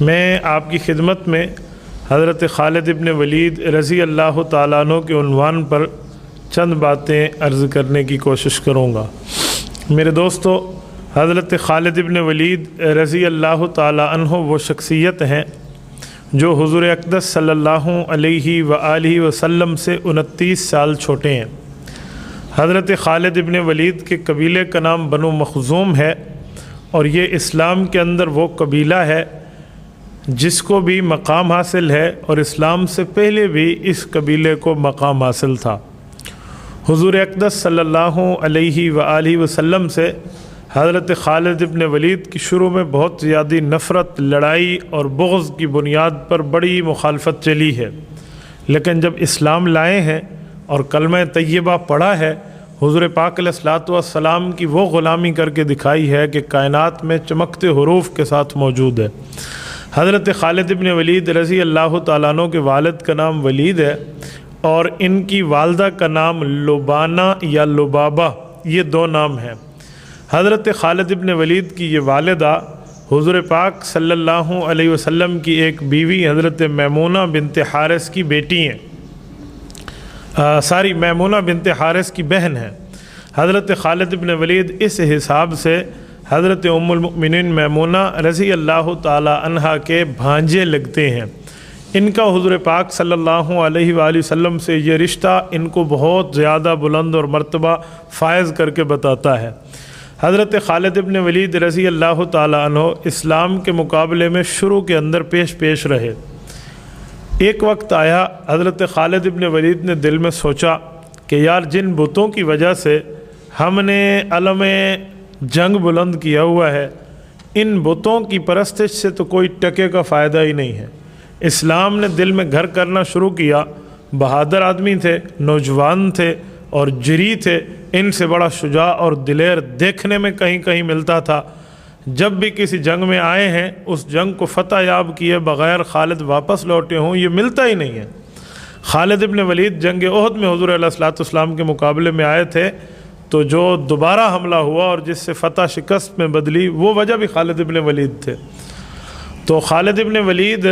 میں آپ کی خدمت میں حضرت خالد ابن ولید رضی اللہ تعالیٰ عنہ کے عنوان پر چند باتیں عرض کرنے کی کوشش کروں گا۔ میرے دوستو، حضرت خالد ابن ولید رضی اللہ تعالیٰ عنہ وہ شخصیت ہیں جو حضور اقدس صلی اللہ علیہ وآلہ وسلم سے 29 سال چھوٹے ہیں۔ حضرت خالد ابن ولید کے قبیلے کا نام بنو مخزوم ہے، اور یہ اسلام کے اندر وہ قبیلہ ہے جس کو بھی مقام حاصل ہے، اور اسلام سے پہلے بھی اس قبیلے کو مقام حاصل تھا۔ حضور اقدس صلی اللہ علیہ وآلہ وسلم سے حضرت خالد ابن ولید کی شروع میں بہت زیادہ نفرت، لڑائی اور بغض کی بنیاد پر بڑی مخالفت چلی ہے، لیکن جب اسلام لائے ہیں اور کلمہ طیبہ پڑھا ہے، حضور پاک علیہ الصلوۃ والسلام کی وہ غلامی کر کے دکھائی ہے کہ کائنات میں چمکتے حروف کے ساتھ موجود ہے۔ حضرت خالد ابن ولید رضی اللہ تعالیٰ عنہ کے والد کا نام ولید ہے، اور ان کی والدہ کا نام لبانہ یا لبابہ، یہ دو نام ہیں۔ حضرت خالد ابن ولید کی یہ والدہ حضور پاک صلی اللہ علیہ وسلم کی ایک بیوی حضرت میمونہ بنت حارث کی بیٹی ہیں، میمونہ بنت حارث کی بہن ہیں۔ حضرت خالد ابن ولید اس حساب سے حضرت ام المؤمنین میمونہ رضی اللہ تعالی عنہا کے بھانجے لگتے ہیں۔ ان کا حضور پاک صلی اللہ علیہ وآلہ وسلم سے یہ رشتہ ان کو بہت زیادہ بلند اور مرتبہ فائز کر کے بتاتا ہے۔ حضرت خالد ابن ولید رضی اللہ تعالی عنہ اسلام کے مقابلے میں شروع کے اندر پیش رہے۔ ایک وقت آیا، حضرت خالد ابن ولید نے دل میں سوچا کہ یار، جن بتوں کی وجہ سے ہم نے علم جنگ بلند کیا ہوا ہے، ان بتوں کی پرستش سے تو کوئی ٹکے کا فائدہ ہی نہیں ہے۔ اسلام نے دل میں گھر کرنا شروع کیا۔ بہادر آدمی تھے، نوجوان تھے اور جری تھے، ان سے بڑا شجاع اور دلیر دیکھنے میں کہیں ملتا تھا۔ جب بھی کسی جنگ میں آئے ہیں، اس جنگ کو فتح یاب کیے بغیر خالد واپس لوٹے ہوں، یہ ملتا ہی نہیں ہے۔ خالد ابن ولید جنگ احد میں حضور علیہ الصلوۃ والسلام کے مقابلے میں آئے تھے، تو جو دوبارہ حملہ ہوا اور جس سے فتح شکست میں بدلی، وہ وجہ بھی خالد ابن ولید تھے۔ تو خالد ابن ولید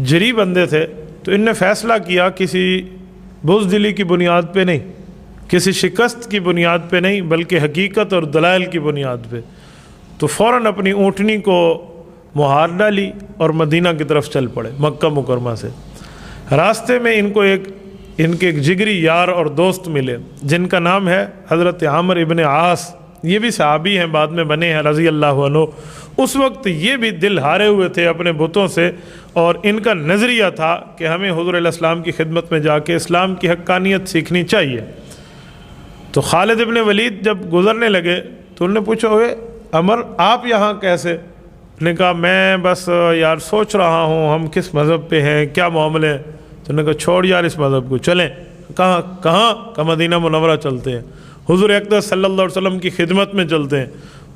جری بندے تھے، تو ان نے فیصلہ کیا کسی بزدلی کی بنیاد پہ نہیں، کسی شکست کی بنیاد پہ نہیں، بلکہ حقیقت اور دلائل کی بنیاد پہ۔ تو فوراً اپنی اونٹنی کو مہار ڈالی اور مدینہ کی طرف چل پڑے مکہ مکرمہ سے۔ راستے میں ان کے ایک جگری یار اور دوست ملے جن کا نام ہے حضرت عامر ابن عاص، یہ بھی صحابی ہیں، بعد میں بنے ہیں رضی اللہ عنہ۔ اس وقت یہ بھی دل ہارے ہوئے تھے اپنے بتوں سے، اور ان کا نظریہ تھا کہ ہمیں حضور علیہ السلام کی خدمت میں جا کے اسلام کی حقانیت سیکھنی چاہیے۔ تو خالد ابن ولید جب گزرنے لگے تو انہوں نے پوچھا، ہوئے عمر، آپ یہاں کیسے؟ نے کہا، میں بس یار سوچ رہا ہوں ہم کس مذہب پہ ہیں، کیا معاملے ہیں۔ تو نے کہا، چھوڑ یار اس مذہب کو، چلیں۔ کہاں مدینہ منورہ چلتے ہیں، حضور اقدس صلی اللہ علیہ وسلم کی خدمت میں چلتے ہیں۔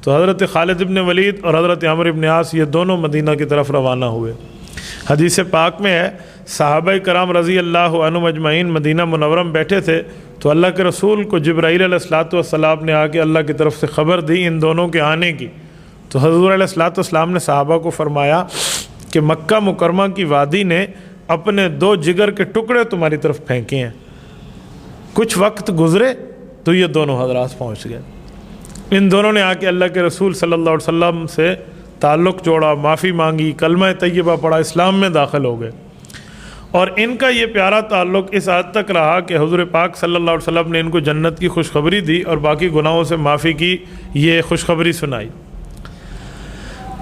تو حضرت خالد ابن ولید اور حضرت عامر ابن عاص یہ دونوں مدینہ کی طرف روانہ ہوئے۔ حدیث پاک میں ہے، صحابہ کرام رضی اللہ عنہم اجمعین مدینہ منورہ میں بیٹھے تھے، تو اللہ کے رسول کو جبرائیل علیہ الصلوۃ والسلام نے آ کے اللہ کی طرف سے خبر دی ان دونوں کے آنے کی۔ تو حضور علیہ الصلوۃ والسلام نے صحابہ کو فرمایا کہ مکہ مکرمہ کی وادی نے اپنے 2 جگر کے ٹکڑے تمہاری طرف پھینکے ہیں۔ کچھ وقت گزرے تو یہ دونوں حضرات پہنچ گئے۔ ان دونوں نے آ کے اللہ کے رسول صلی اللہ علیہ وسلم سے تعلق جوڑا، معافی مانگی، کلمہ طیبہ پڑھا، اسلام میں داخل ہو گئے۔ اور ان کا یہ پیارا تعلق اس حد تک رہا کہ حضور پاک صلی اللہ علیہ وسلم نے ان کو جنت کی خوشخبری دی اور باقی گناہوں سے معافی کی یہ خوشخبری سنائی۔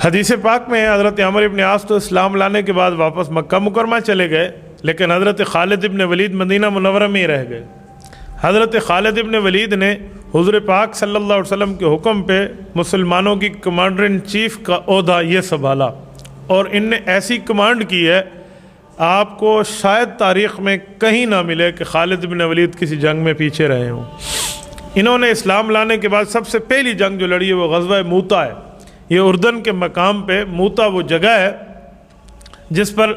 حدیث پاک میں حضرت عامر ابن عاص تو اسلام لانے کے بعد واپس مکہ مکرمہ چلے گئے، لیکن حضرت خالد ابن ولید مدینہ منورہ میں ہی رہ گئے۔ حضرت خالد ابن ولید نے حضور پاک صلی اللہ علیہ وسلم کے حکم پہ مسلمانوں کی کمانڈر ان چیف کا عہدہ یہ سنبھالا، اور ان نے ایسی کمانڈ کی ہے آپ کو شاید تاریخ میں کہیں نہ ملے کہ خالد ابن ولید کسی جنگ میں پیچھے رہے ہوں۔ انہوں نے اسلام لانے کے بعد سب سے پہلی جنگ جو لڑی ہے وہ غزوہ موتا ہے۔ یہ اردن کے مقام پہ موتا وہ جگہ ہے جس پر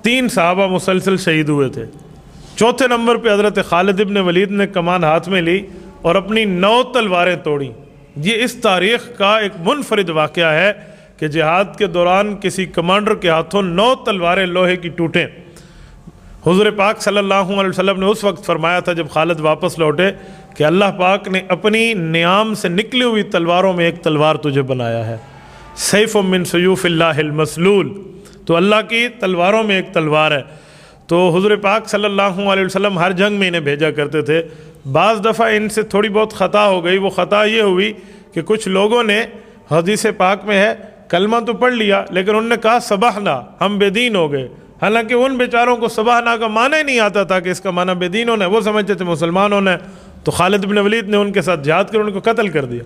3 صحابہ مسلسل شہید ہوئے تھے۔ چوتھے نمبر پہ حضرت خالد ابن ولید نے کمان ہاتھ میں لی اور اپنی 9 تلواریں توڑیں۔ یہ اس تاریخ کا ایک منفرد واقعہ ہے کہ کہ جہاد کے دوران کسی کمانڈر کے ہاتھوں 9 تلواریں لوہے کی ٹوٹیں۔ حضور پاک صلی اللہ علیہ وسلم نے اس وقت فرمایا تھا جب خالد واپس لوٹے کہ اللہ پاک نے اپنی نیام سے نکلی ہوئی تلواروں میں ایک تلوار تجھے بنایا ہے، سیف من سیوف اللہ المسلول، تو اللہ کی تلواروں میں ایک تلوار ہے۔ تو حضور پاک صلی اللہ علیہ وسلم ہر جنگ میں انہیں بھیجا کرتے تھے۔ بعض دفعہ ان سے تھوڑی بہت خطا ہو گئی، وہ خطا یہ ہوئی کہ کچھ لوگوں نے، حدیث پاک میں ہے، کلمہ تو پڑھ لیا لیکن انہوں نے کہا سبحنا، ہم بے دین ہو گئے، حالانکہ ان بیچاروں کو سبحنا کا معنی ہی نہیں آتا تھا کہ اس کا معنی بے دین ہونا ہے، وہ سمجھتے تھے مسلمان ہونا ہے۔ تو خالد بن ولید نے ان کے ساتھ جہاد کر ان کو قتل کر دیا۔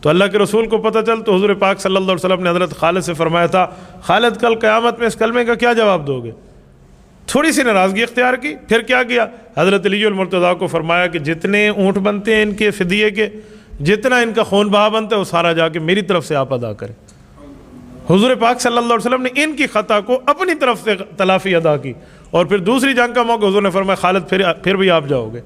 تو اللہ کے رسول کو پتہ چل تو حضور پاک صلی اللہ علیہ وسلم نے حضرت خالد سے فرمایا تھا، خالد کل قیامت میں اس کلمے کا کیا جواب دو گے؟ تھوڑی سی ناراضگی اختیار کی، پھر کیا کیا؟ حضرت علی المرتضیٰ کو فرمایا کہ جتنے اونٹ بنتے ہیں ان کے فدیے کے، جتنا ان کا خون بہا بنتا ہے وہ سارا جا کے میری طرف سے آپ ادا کریں۔ حضور پاک صلی اللہ علیہ وسلم نے ان کی خطا کو اپنی طرف سے تلافی ادا کی، اور پھر دوسری جنگ کا موقع حضور نے فرمایا خالد پھر بھی آپ جاؤ گے،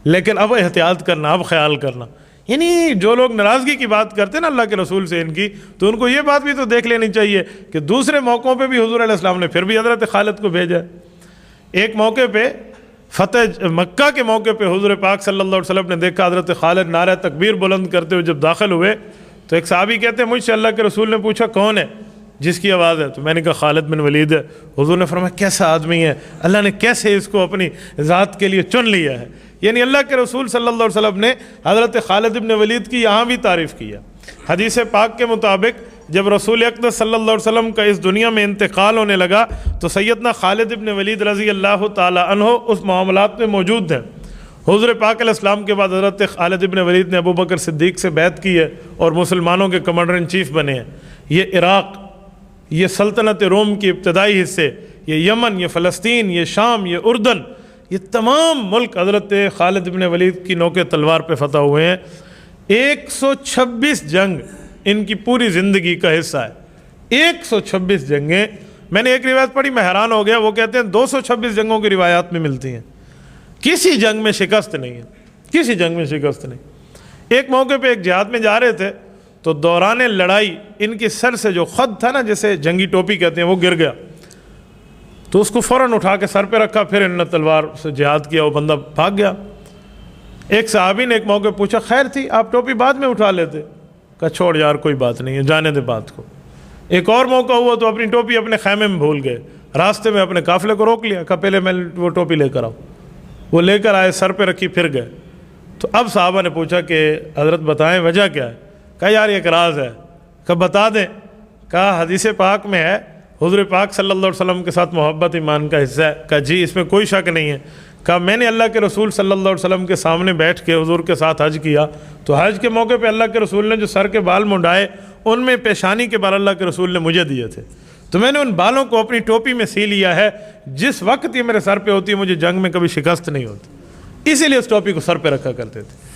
لیکن اب احتیاط کرنا، اب خیال کرنا۔ یعنی جو لوگ ناراضگی کی بات کرتے ہیں نا اللہ کے رسول سے ان کی، تو ان کو یہ بات بھی تو دیکھ لینی چاہیے کہ دوسرے موقعوں پہ بھی حضور علیہ السلام نے پھر بھی حضرت خالد کو بھیجا۔ ایک موقع پہ فتح مکہ کے موقع پہ حضور پاک صلی اللہ علیہ وسلم نے دیکھا حضرت خالد نعرہ تکبیر بلند کرتے ہوئے جب داخل ہوئے تو ایک صحابی کہتے ہیں مجھ سے اللہ کے رسول نے پوچھا کون ہے جس کی آواز ہے؟ تو میں نے کہا خالد بن ولید ہے۔ حضور نے فرمایا کیسا آدمی ہے، اللہ نے کیسے اس کو اپنی ذات کے لیے چن لیا ہے۔ یعنی اللہ کے رسول صلی اللہ علیہ وسلم نے حضرت خالد بن ولید کی یہاں بھی تعریف کیا۔ حدیث پاک کے مطابق جب رسول اقدس صلی اللہ علیہ وسلم کا اس دنیا میں انتقال ہونے لگا تو سیدنا خالد بن ولید رضی اللہ تعالی عنہ اس معاملات میں موجود ہیں۔ حضور پاک علیہ السلام کے بعد حضرت خالد بن ولید نے ابو بکر صدیق سے بیعت کی ہے اور مسلمانوں کے کمانڈر ان چیف بنے ہیں۔ یہ عراق، یہ سلطنت روم کی ابتدائی حصے، یہ یمن، یہ فلسطین، یہ شام، یہ اردن، یہ تمام ملک حضرت خالد بن ولید کی نوک تلوار پہ فتح ہوئے ہیں۔ 126 جنگ ان کی پوری زندگی کا حصہ ہے۔ 126 جنگیں، میں نے ایک روایت پڑھی میں حیران ہو گیا، وہ کہتے ہیں 226 جنگوں کی روایات میں ملتی ہیں، کسی جنگ میں شکست نہیں ہے، کسی جنگ میں شکست نہیں۔ ایک موقع پہ ایک جہاد میں جا رہے تھے تو دوران لڑائی ان کی سر سے جو خد تھا نا، جسے جنگی ٹوپی کہتے ہیں، وہ گر گیا، تو اس کو فوراً اٹھا کے سر پہ رکھا، پھر انہوں نے تلوار سے جہاد کیا، وہ بندہ بھاگ گیا۔ ایک صحابی نے ایک موقع پوچھا خیر تھی آپ ٹوپی بعد میں اٹھا لیتے؟ کہا چھوڑ یار کوئی بات نہیں ہے، جانے دے بات کو۔ ایک اور موقع ہوا تو اپنی ٹوپی اپنے خیمے میں بھول گئے، راستے میں اپنے قافلے کو روک لیا، کہا پہلے میں وہ ٹوپی لے کر آؤ، وہ لے کر آئے، سر پہ رکھی، پھر گئے۔ تو اب صحابہ نے پوچھا کہ حضرت بتائیں وجہ کیا ہے؟ کہا یار ایک راز ہے۔ کہا بتا دیں؟ کہا حدیث پاک میں ہے حضور پاک صلی اللہ علیہ وسلم کے ساتھ محبت ایمان کا حصہ ہے۔ کہا جی اس میں کوئی شک نہیں ہے۔ کہا میں نے اللہ کے رسول صلی اللہ علیہ وسلم کے سامنے بیٹھ کے حضور کے ساتھ حج کیا، تو حج کے موقع پہ اللہ کے رسول نے جو سر کے بال منڈائے ان میں پیشانی کے بال اللہ کے رسول نے مجھے دیے تھے، تو میں نے ان بالوں کو اپنی ٹوپی میں سی لیا ہے، جس وقت یہ میرے سر پہ ہوتی ہے مجھے جنگ میں کبھی شکست نہیں ہوتی، اسی لیے اس ٹوپی کو سر پہ رکھا کرتے تھے۔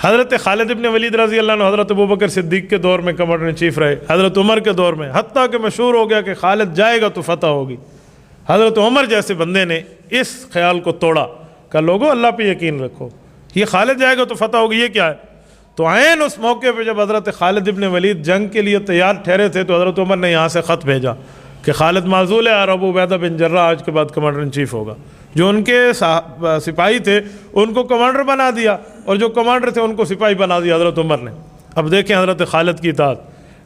حضرت خالد بن ولید رضی اللہ عنہ حضرت ابو بکر صدیق کے دور میں کمانڈر ان چیف رہے، حضرت عمر کے دور میں، حتیٰ کہ مشہور ہو گیا کہ خالد جائے گا تو فتح ہوگی۔ حضرت عمر جیسے بندے نے اس خیال کو توڑا کہ لوگوں اللہ پہ یقین رکھو، یہ خالد جائے گا تو فتح ہوگی، یہ کیا ہے؟ تو عین اس موقع پہ جب حضرت خالد بن ولید جنگ کے لیے تیار ٹھہرے تھے تو حضرت عمر نے یہاں سے خط بھیجا کہ خالد معزول ہے اور ابو عبیدہ بن جراح آج کے بعد کمانڈر ان چیف ہوگا۔ جو ان کے سپاہی تھے ان کو کمانڈر بنا دیا اور جو کمانڈر تھے ان کو سپاہی بنا دیا حضرت عمر نے۔ اب دیکھیں حضرت خالد کی اطاعت،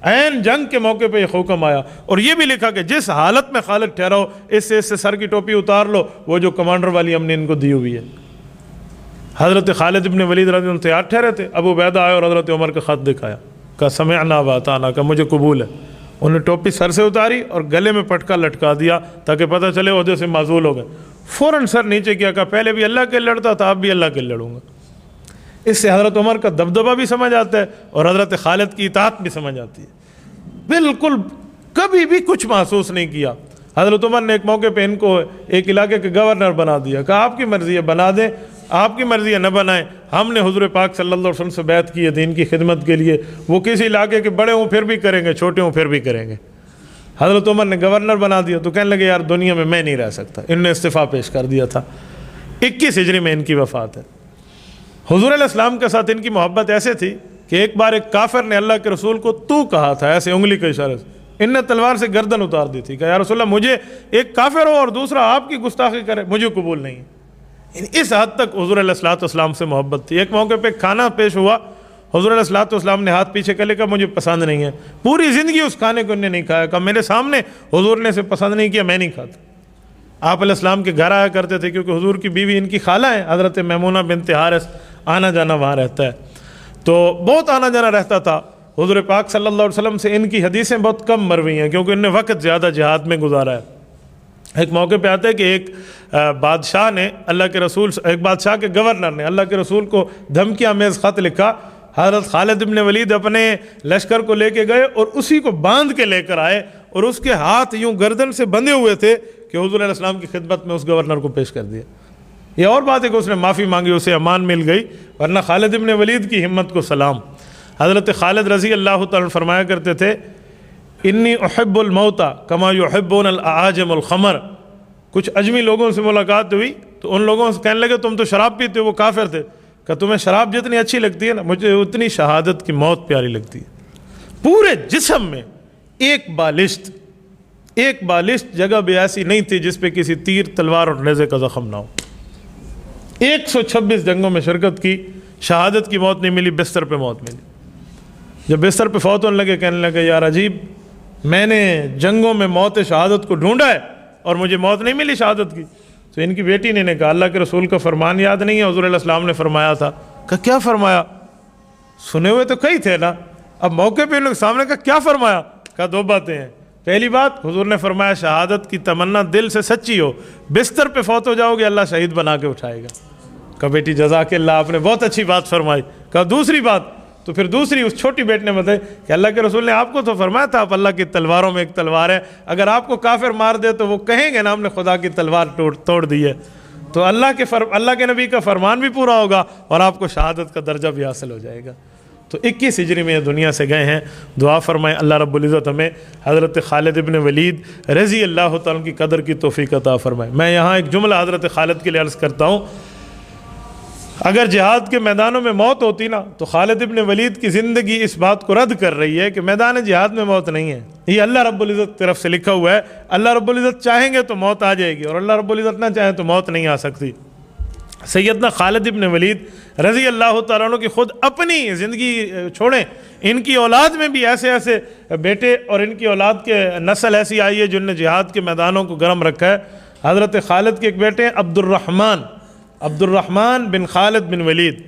عین جنگ کے موقع پہ یہ حکم آیا اور یہ بھی لکھا کہ جس حالت میں خالد ٹھہرا ہو اس سے سر کی ٹوپی اتار لو، وہ جو کمانڈر والی ہم نے ان کو دی ہوئی ہے۔ حضرت خالد بن ولید رضی اللہ عنہ تیار ٹھہرے تھے، ابو عبیدہ آئے اور حضرت عمر کا خط دکھایا، کہا سمعنا واطعنا، کہ مجھے قبول ہے۔ انہوں نے ٹوپی سر سے اتاری اور گلے میں پٹکا لٹکا دیا تاکہ پتہ چلے عہدے سے معزول ہو گئے۔ فوراً سر نیچے کیا، کہا پہلے بھی اللہ کے لڑتا تھا اب بھی اللہ کے لڑوں گا۔ اس سے حضرت عمر کا دبدبہ بھی سمجھ آتا ہے اور حضرت خالد کی اطاعت بھی سمجھ آتی ہے، بالکل کبھی بھی کچھ محسوس نہیں کیا۔ حضرت عمر نے ایک موقع پہ ان کو ایک علاقے کے گورنر بنا دیا، کہا آپ کی مرضی ہے بنا دیں، آپ کی مرضی ہے نہ بنائیں، ہم نے حضور پاک صلی اللہ علیہ وسلم سے بیعت کی ہے دین کی خدمت کے لیے، وہ کسی علاقے کے بڑے ہوں پھر بھی کریں گے، چھوٹے ہوں پھر بھی کریں گے۔ حضرت عمر نے گورنر بنا دیا تو کہنے لگے یار دنیا میں نہیں رہ سکتا، انہوں نے استعفیٰ پیش کر دیا تھا۔ 21 ہجری میں ان کی وفات ہے۔ حضور علیہ السلام کے ساتھ ان کی محبت ایسے تھی کہ ایک بار ایک کافر نے اللہ کے رسول کو تو کہا تھا، ایسے انگلی کے اشارے سے، ان نے تلوار سے گردن اتار دی تھی کہ یا رسول اللہ مجھے ایک کافر ہو اور دوسرا آپ کی گستاخی کرے، مجھے قبول نہیں ہے۔ اس حد تک حضور علیہ الصلوۃ والسلام سے محبت تھی۔ ایک موقع پہ کھانا پیش ہوا، حضور علیہ الصلوۃ والسلام نے ہاتھ پیچھے کر لیا، کہا مجھے پسند نہیں ہے۔ پوری زندگی اس کھانے کو انہیں نہیں کھایا، کہا میرے سامنے حضور نے اسے پسند نہیں کیا، میں نہیں کھاتا۔ آپ علیہ السلام کے گھر آیا کرتے تھے کیونکہ حضور کی بیوی ان کی خالہ ہے، حضرت میمونہ بنت حارث، آنا جانا وہاں رہتا ہے، تو بہت آنا جانا رہتا تھا۔ حضور پاک صلی اللہ علیہ وسلم سے ان کی حدیثیں بہت کم مروی ہیں کیونکہ انہوں نے وقت زیادہ جہاد میں گزارا ہے۔ ایک موقع پہ آتا ہے کہ ایک بادشاہ نے اللہ کے رسول، ایک بادشاہ کے گورنر نے اللہ کے رسول کو دھمکی آمیز خط لکھا۔ حضرت خالد بن ولید اپنے لشکر کو لے کے گئے اور اسی کو باندھ کے لے کر آئے، اور اس کے ہاتھ یوں گردن سے بندھے ہوئے تھے کہ حضور علیہ السلام کی خدمت میں اس گورنر کو پیش کر دیا۔ یہ اور بات ہے کہ اس نے معافی مانگی، اسے امان مل گئی، ورنہ خالد بن ولید کی ہمت کو سلام۔ حضرت خالد رضی اللہ تعالیٰ فرمایا کرتے تھے انی احب الموت کما یحبون الاعاجم الخمر۔ کچھ اجمی لوگوں سے ملاقات ہوئی تو ان لوگوں سے کہنے لگے تم تو شراب پیتے ہو، وہ کافر تھے، کہ تمہیں شراب جتنی اچھی لگتی ہے نا، مجھے اتنی شہادت کی موت پیاری لگتی ہے۔ پورے جسم میں ایک بالشت جگہ بھی ایسی نہیں تھی جس پہ کسی تیر، تلوار اور نیزے کا زخم نہ ہو۔ 126 جنگوں میں شرکت کی، شہادت کی موت نہیں ملی، بستر پہ موت ملی۔ جب بستر پہ فوت ہونے لگے کہنے لگے یار عجیب، میں نے جنگوں میں موت شہادت کو ڈھونڈا ہے اور مجھے موت نہیں ملی شہادت کی۔ تو ان کی بیٹی نے کہا اللہ کے رسول کا فرمان یاد نہیں ہے؟ حضور علیہ السلام نے فرمایا تھا۔ کہا کیا فرمایا؟ سنے ہوئے تو کئی تھے نا، اب موقع پہ ان لوگ سامنے کہا کیا فرمایا؟ کہا دو باتیں ہیں، پہلی بات حضور نے فرمایا شہادت کی تمنا دل سے سچی ہو، بستر پہ فوت ہو جاؤ گے اللہ شہید بنا کے اٹھائے گا۔ کہا بیٹی جزاک اللہ، آپ نے بہت اچھی بات فرمائی۔ کہا دوسری بات؟ تو پھر دوسری اس چھوٹی بیٹی نے بتائی کہ اللہ کے رسول نے آپ کو تو فرمایا تھا آپ اللہ کی تلواروں میں ایک تلوار ہے، اگر آپ کو کافر مار دے تو وہ کہیں گے نا ہم نے خدا کی تلوار توڑ دی ہے، تو اللہ کے نبی کا فرمان بھی پورا ہوگا اور آپ کو شہادت کا درجہ بھی حاصل ہو جائے گا۔ تو 21 ہجری میں دنیا سے گئے ہیں۔ دعا فرمائیں اللہ رب العزت ہمیں حضرت خالد ابن ولید رضی اللہ تعالیٰ کی قدر کی توفیق عطا فرمائے۔ میں یہاں ایک جملہ حضرت خالد کے لیے عرض کرتا ہوں، اگر جہاد کے میدانوں میں موت ہوتی نا تو خالد ابن ولید کی زندگی اس بات کو رد کر رہی ہے کہ میدان جہاد میں موت نہیں ہے، یہ اللہ رب العزت کی طرف سے لکھا ہوا ہے۔ اللہ رب العزت چاہیں گے تو موت آ جائے گی اور اللہ رب العزت نہ چاہیں تو موت نہیں آ سکتی۔ سیدنا خالد ابن ولید رضی اللہ تعالیٰ عنہ کی خود اپنی زندگی چھوڑیں، ان کی اولاد میں بھی ایسے ایسے بیٹے اور ان کی اولاد کے نسل ایسی آئی ہے جن نے جہاد کے میدانوں کو گرم رکھا ہے۔ حضرت خالد کے ایک بیٹے ہیں عبد الرحمن بن خالد بن ولید،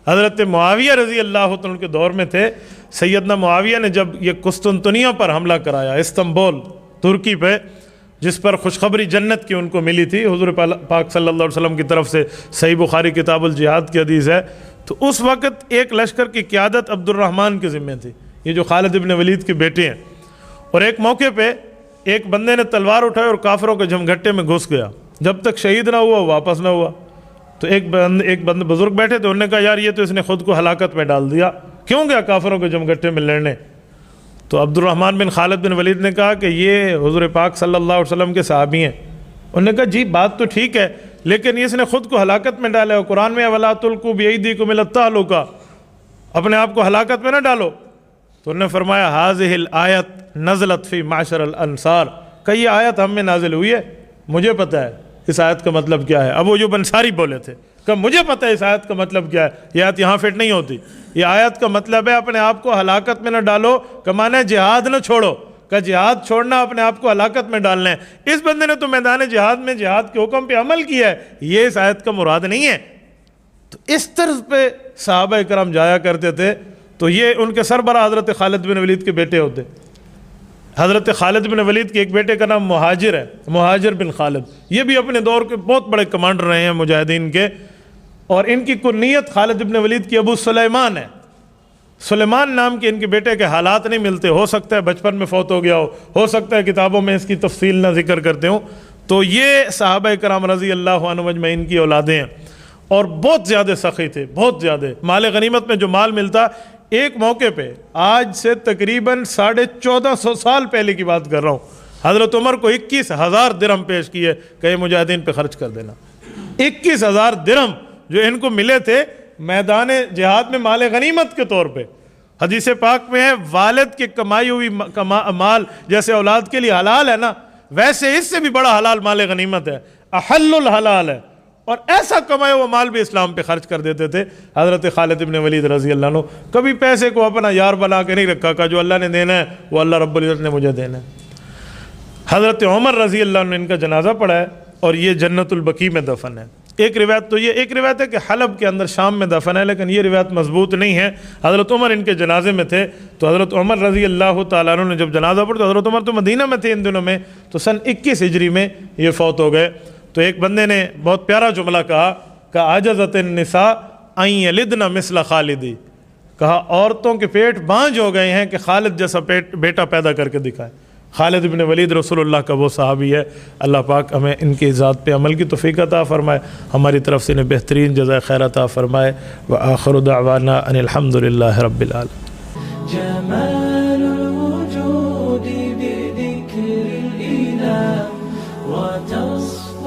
حضرت معاویہ رضی اللہ عنہ کے دور میں تھے۔ سیدنا معاویہ نے جب یہ قسطنطنیہ پر حملہ کرایا، استنبول ترکی پہ، جس پر خوشخبری جنت کی ان کو ملی تھی حضور پاک صلی اللہ علیہ وسلم کی طرف سے، صحیح بخاری کتاب الجہاد کی حدیث ہے، تو اس وقت ایک لشکر کی قیادت عبد الرحمن کے ذمہ تھی، یہ جو خالد ابن ولید کے بیٹے ہیں۔ اور ایک موقع پہ ایک بندے نے تلوار اٹھائی اور کافروں کے جھمگھٹے میں گھس گیا، جب تک شہید نہ ہوا واپس نہ ہوا۔ تو ایک بندے بزرگ بیٹھے تھے، انہوں نے کہا یار یہ تو اس نے خود کو ہلاکت میں ڈال دیا، کیوں گیا کافروں کے جمگٹے میں لڑنے؟ تو عبد الرحمن بن خالد بن ولید نے کہا کہ یہ حضور پاک صلی اللہ علیہ وسلم کے صحابی ہیں۔ انہوں نے کہا جی بات تو ٹھیک ہے، لیکن اس نے خود کو ہلاکت میں ڈالا ہے، قرآن میں وَلَا تُلْقُوا بِأَيْدِيكُمْ إِلَى التَّهْلُكَةِ، اپنے آپ کو ہلاکت میں نہ ڈالو۔ تو انہوں نے فرمایا هَذِهِ الْآيَةُ نَزْلَتْ فِي مَعْشَرِ الْأَنصَارِ، کہ یہ آیت ہم میں نازل ہوئی ہے، مجھے پتہ ہے اس آیت کا مطلب کیا ہے۔ اب وہ جو انصاری بولے تھے کہ مجھے پتہ ہے اس آیت کا مطلب کیا ہے، یہ آیت یہاں فٹ نہیں ہوتی، یہ آیت کا مطلب ہے اپنے آپ کو ہلاکت میں نہ ڈالو، کہ مانے جہاد نہ چھوڑو، کہ جہاد چھوڑنا اپنے آپ کو ہلاکت میں ڈالنا ہے۔ اس بندے نے تو میدان جہاد میں جہاد کے حکم پہ عمل کیا ہے، یہ اس آیت کا مراد نہیں ہے۔ تو اس طرز پہ صحابہ کرام جایا کرتے تھے۔ تو یہ ان کے سربراہ حضرت خالد بن ولید کے بیٹے ہوتے۔ حضرت خالد بن ولید کے ایک بیٹے کا نام مہاجر ہے، مہاجر بن خالد، یہ بھی اپنے دور کے بہت بڑے کمانڈر رہے ہیں مجاہدین کے، اور ان کی کنیت خالد بن ولید کی ابو سلیمان ہے۔ سلیمان نام کے ان کے بیٹے کے حالات نہیں ملتے، ہو سکتا ہے بچپن میں فوت ہو گیا ہو سکتا ہے کتابوں میں اس کی تفصیل نہ ذکر کرتے ہوں۔ تو یہ صحابہ کرام رضی اللہ عنہم اجمعین کی اولادیں ہیں، اور بہت زیادہ سخی تھے، بہت زیادہ۔ مال غنیمت میں جو مال ملتا، ایک موقع پہ آج سے تقریباً 1450 سال پہلے کی بات کر رہا ہوں، حضرت عمر کو 21,000 درہم پیش کیے کہ یہ مجاہدین پہ خرچ کر دینا۔ 21,000 درہم جو ان کو ملے تھے میدان جہاد میں مال غنیمت کے طور پہ، حدیث پاک میں ہے والد کی کمائی ہوئی مال جیسے اولاد کے لیے حلال ہے نا، ویسے اس سے بھی بڑا حلال مال غنیمت ہے، احل الحلال ہے، اور ایسا کمایا ہوا مال بھی اسلام پہ خرچ کر دیتے تھے حضرت خالد ابن ولید رضی اللہ عنہ۔ کبھی پیسے کو اپنا یار بنا کے نہیں رکھا، کہ جو اللہ نے دینا ہے وہ اللہ رب العزت نے مجھے دینا ہے۔ حضرت عمر رضی اللہ عنہ نے ان کا جنازہ پڑھا ہے اور یہ جنت البقیع میں دفن ہے۔ ایک روایت تو یہ، ایک روایت ہے کہ حلب کے اندر شام میں دفن ہے، لیکن یہ روایت مضبوط نہیں ہے۔ حضرت عمر ان کے جنازے میں تھے، تو حضرت عمر رضی اللہ تعالیٰ عنہ نے جب جنازہ پڑھا تو حضرت عمر تو مدینہ میں تھے ان دنوں میں، تو سن 21 ہجری میں یہ فوت ہو گئے۔ تو ایک بندے نے بہت پیارا جملہ کہا کہ عجزت النساء ان یلدن مثل خالدی، کہا عورتوں کے پیٹ بانجھ ہو گئے ہیں کہ خالد جیسا بیٹا پیدا کر کے دکھائے۔ خالد ابن ولید رسول اللہ کا وہ صحابی ہے۔ اللہ پاک ہمیں ان کی ذات پہ عمل کی توفیق عطا فرمائے، ہماری طرف سے انہیں بہترین جزائے خیر عطا فرمائے۔ وآخر دعوانا ان الحمد للہ رب العالمین۔ جمال الوجود بذكر الإله وتصفى